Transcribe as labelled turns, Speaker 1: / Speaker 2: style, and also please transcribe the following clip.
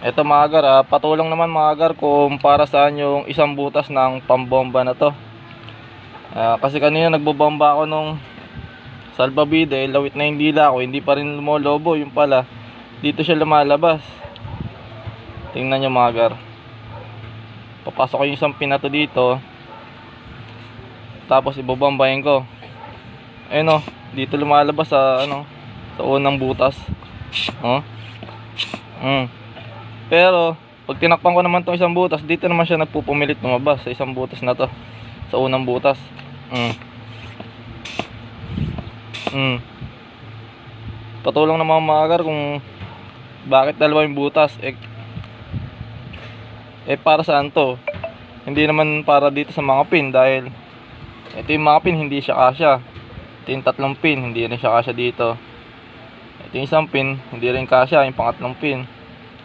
Speaker 1: Ito mga gar, patulong naman mga gar kung para saan yung isang butas ng pambomba na to. Kasi kanina nagbobomba ako nung salbabide, lawit na yung dila ko, hindi pa rin lumolobo. Yung pala, dito siya lumalabas. Tingnan nyo mga gar. Papasok ko yung isang pin na to dito. Tapos ibobombahin ko. Ayun o, dito lumalabas sa sa unang butas. Pero pag tinakpan ko naman tong isang butas, dito naman siya nagpupumilit lumabas sa isang butas na to, sa unang butas. Patulong naman mga gar kung bakit dalawa yung butas. Para saan to? Hindi naman para dito sa mga pin, dahil ito yung mga pin hindi siya kasya. Ito yung tatlong pin, hindi rin siya kasya dito. Ito yung isang pin, hindi rin kasya, yung pangatlong pin.